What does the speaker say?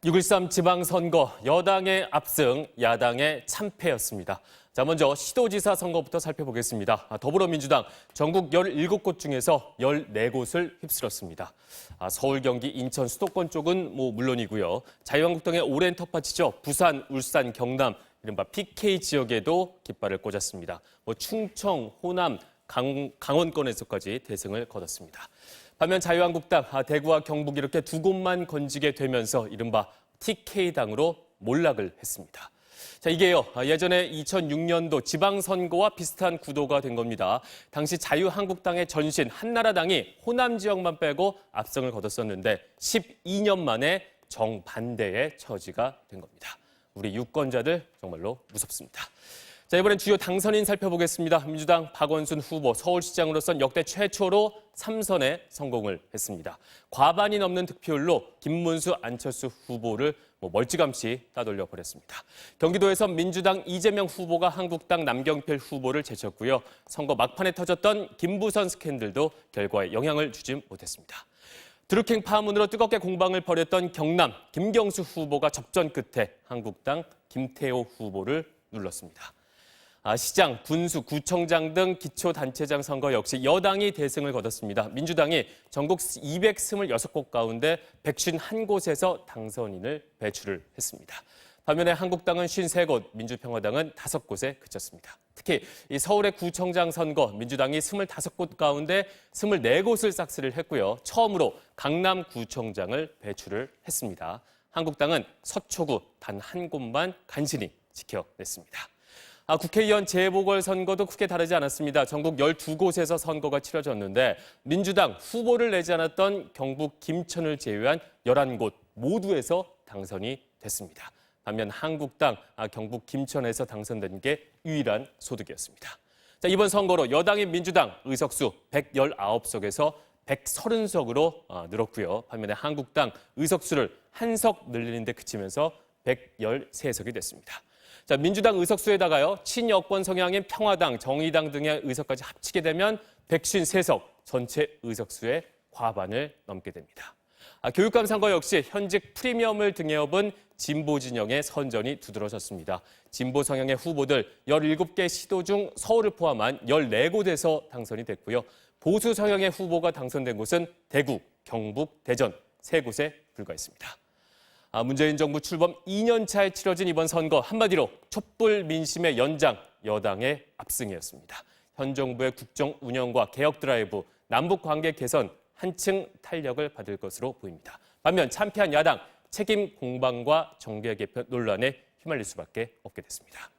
6.13 지방선거, 여당의 압승, 야당의 참패였습니다. 자, 먼저 시도지사 선거부터 살펴보겠습니다. 더불어민주당 전국 17곳 중에서 14곳을 휩쓸었습니다. 서울, 경기, 인천, 수도권 쪽은 물론이고요. 자유한국당의 오랜 텃밭이죠. 부산, 울산, 경남, 이른바 PK 지역에도 깃발을 꽂았습니다. 충청, 호남, 강원권에서까지 대승을 거뒀습니다. 반면 자유한국당, 대구와 경북 이렇게 두 곳만 건지게 되면서 이른바 TK당으로 몰락을 했습니다. 자, 이게요, 예전에 2006년도 지방선거와 비슷한 구도가 된 겁니다. 당시 자유한국당의 전신 한나라당이 호남 지역만 빼고 압승을 거뒀었는데 12년 만에 정반대의 처지가 된 겁니다. 우리 유권자들 정말로 무섭습니다. 자, 이번엔 주요 당선인 살펴보겠습니다. 민주당 박원순 후보 서울시장으로선 역대 최초로 3선에 성공을 했습니다. 과반이 넘는 득표율로 김문수, 안철수 후보를 멀찌감치 따돌려 버렸습니다. 경기도에선 민주당 이재명 후보가 한국당 남경필 후보를 제쳤고요. 선거 막판에 터졌던 김부선 스캔들도 결과에 영향을 주지 못했습니다. 드루킹 파문으로 뜨겁게 공방을 벌였던 경남 김경수 후보가 접전 끝에 한국당 김태호 후보를 눌렀습니다. 시장, 군수, 구청장 등 기초단체장 선거 역시 여당이 대승을 거뒀습니다. 민주당이 전국 226곳 가운데 151곳에서 당선인을 배출을 했습니다. 반면에 한국당은 53곳, 민주평화당은 5곳에 그쳤습니다. 특히 이 서울의 구청장 선거, 민주당이 25곳 가운데 24곳을 싹쓸이를 했고요. 처음으로 강남구청장을 배출을 했습니다. 한국당은 서초구 단 한 곳만 간신히 지켜냈습니다. 국회의원 재보궐선거도 크게 다르지 않았습니다. 전국 12곳에서 선거가 치러졌는데 민주당 후보를 내지 않았던 경북 김천을 제외한 11곳 모두에서 당선이 됐습니다. 반면 한국당 경북 김천에서 당선된 게 유일한 소득이었습니다. 자, 이번 선거로 여당인 민주당 의석수 119석에서 130석으로 늘었고요. 반면에 한국당 의석수를 한 석 늘리는 데 그치면서 113석이 됐습니다. 자, 민주당 의석수에다가요, 친여권 성향인 평화당, 정의당 등의 의석까지 합치게 되면 153석, 전체 의석수의 과반을 넘게 됩니다. 교육감 선거 역시 현직 프리미엄을 등에 업은 진보 진영의 선전이 두드러졌습니다. 진보 성향의 후보들 17개 시도 중 서울을 포함한 14곳에서 당선이 됐고요. 보수 성향의 후보가 당선된 곳은 대구, 경북, 대전 3곳에 불과했습니다. 문재인 정부 출범 2년 차에 치러진 이번 선거, 한마디로 촛불 민심의 연장, 여당의 압승이었습니다. 현 정부의 국정 운영과 개혁 드라이브, 남북 관계 개선 한층 탄력을 받을 것으로 보입니다. 반면 참패한 야당, 책임 공방과 정계 개편 논란에 휘말릴 수밖에 없게 됐습니다.